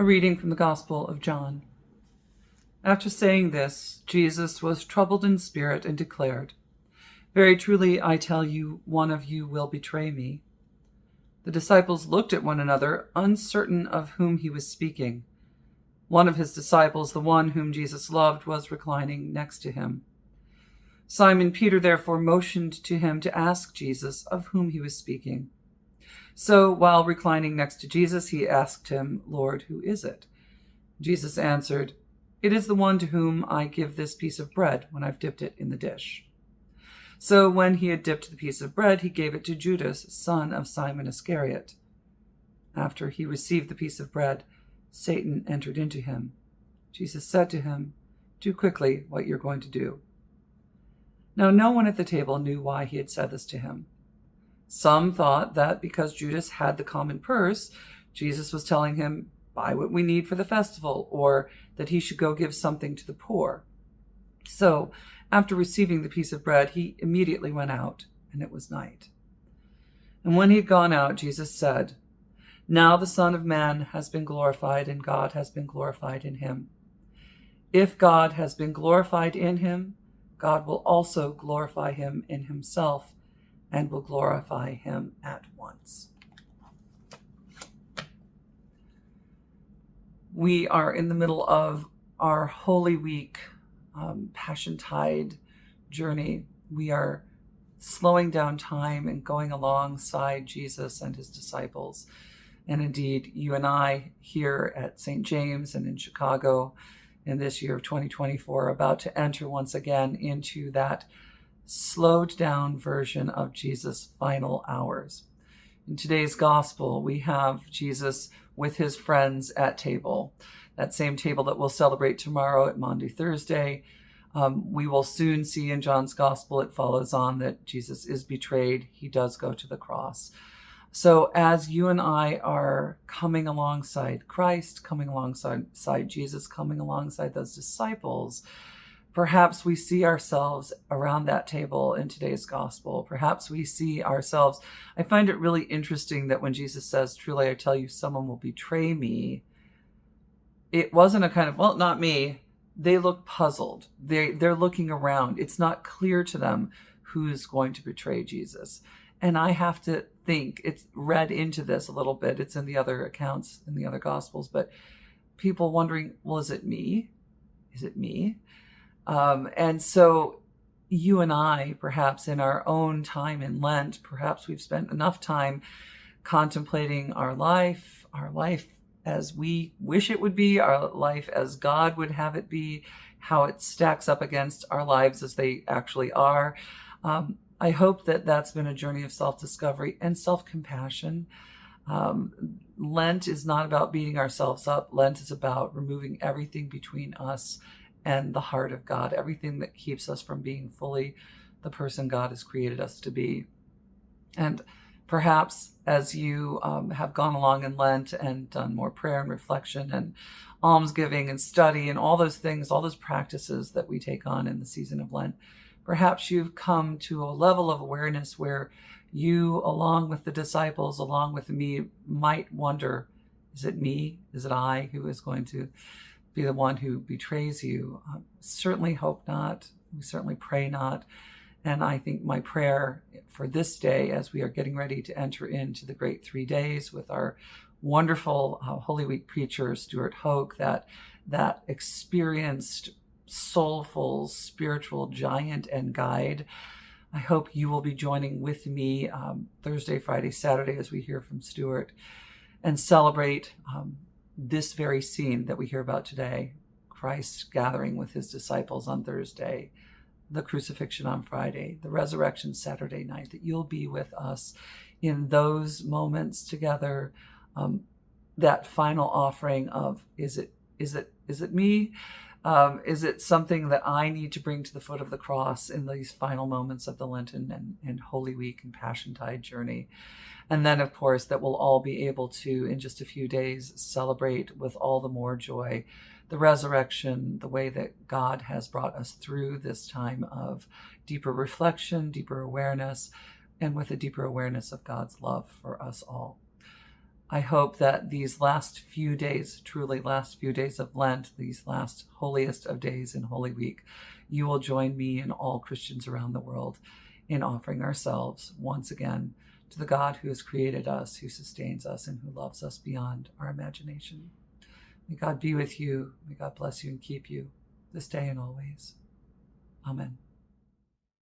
A reading from the Gospel of John. After saying this, Jesus was troubled in spirit and declared, "Very truly, I tell you, one of you will betray me." The disciples looked at one another, uncertain of whom he was speaking. One of his disciples, the one whom Jesus loved, was reclining next to him. Simon Peter therefore motioned to him to ask Jesus of whom he was speaking. So, while reclining next to Jesus, he asked him, "Lord, who is it?" Jesus answered, "It is the one to whom I give this piece of bread when I've dipped it in the dish." So when he had dipped the piece of bread, he gave it to Judas, son of Simon Iscariot. After he received the piece of bread, Satan entered into him. Jesus said to him, "Do quickly what you're going to do." Now no one at the table knew why he had said this to him. Some thought that because Judas had the common purse, Jesus was telling him, "Buy what we need for the festival," or that he should go give something to the poor. So, after receiving the piece of bread, he immediately went out, and it was night. And when he had gone out, Jesus said, "Now the Son of Man has been glorified, and God has been glorified in him. If God has been glorified in him, God will also glorify him in himself, and will glorify him at once." We are in the middle of our Holy Week Passiontide journey. We are slowing down time and going alongside Jesus and his disciples. And indeed, you and I here at St. James and in Chicago in this year of 2024 are about to enter once again into that slowed down version of Jesus' final hours. In today's gospel, we have Jesus with his friends at table, that same table that we'll celebrate tomorrow at Maundy Thursday. We will soon see in John's gospel, it follows on that Jesus is betrayed. He does go to the cross. So as you and I are coming alongside Christ, coming alongside Jesus, coming alongside those disciples, perhaps we see ourselves around that table in today's gospel. Perhaps we see ourselves. I find it really interesting that when Jesus says, "Truly, I tell you, someone will betray me," it wasn't a kind of, "Well, not me." They look puzzled. They're looking around. It's not clear to them who's going to betray Jesus. And I have to think, it's read into this a little bit. It's in the other accounts, in the other gospels, but people wondering, well, is it me? Is it me? And so you and I, perhaps in our own time in Lent, perhaps we've spent enough time contemplating our life as we wish it would be, our life as God would have it be, how it stacks up against our lives as they actually are. I hope that that's been a journey of self-discovery and self-compassion. Lent is not about beating ourselves up. Lent is about removing everything between us and the heart of God, everything that keeps us from being fully the person God has created us to be. And perhaps as you have gone along in Lent and done more prayer and reflection and almsgiving and study and all those things, all those practices that we take on in the season of Lent, perhaps you've come to a level of awareness where you, along with the disciples, along with me, might wonder, is it me? Is it I who is going to be the one who betrays you? Certainly hope not. We certainly pray not. And I think my prayer for this day, as we are getting ready to enter into the great 3 days with our wonderful Holy Week preacher, Stuart Hoke, that experienced, soulful, spiritual giant and guide, I hope you will be joining with me Thursday, Friday, Saturday as we hear from Stuart and celebrate this very scene that we hear about today, Christ gathering with his disciples on Thursday, the crucifixion on Friday, the resurrection Saturday night, that you'll be with us in those moments together, that final offering of, is it me? Is it something that I need to bring to the foot of the cross in these final moments of the Lenten and Holy Week and Passiontide journey? And then, of course, that we'll all be able to, in just a few days, celebrate with all the more joy the resurrection, the way that God has brought us through this time of deeper reflection, deeper awareness, and with a deeper awareness of God's love for us all. I hope that these last few days, truly last few days of Lent, these last holiest of days in Holy Week, you will join me and all Christians around the world in offering ourselves once again to the God who has created us, who sustains us, and who loves us beyond our imagination. May God be with you. May God bless you and keep you this day and always. Amen.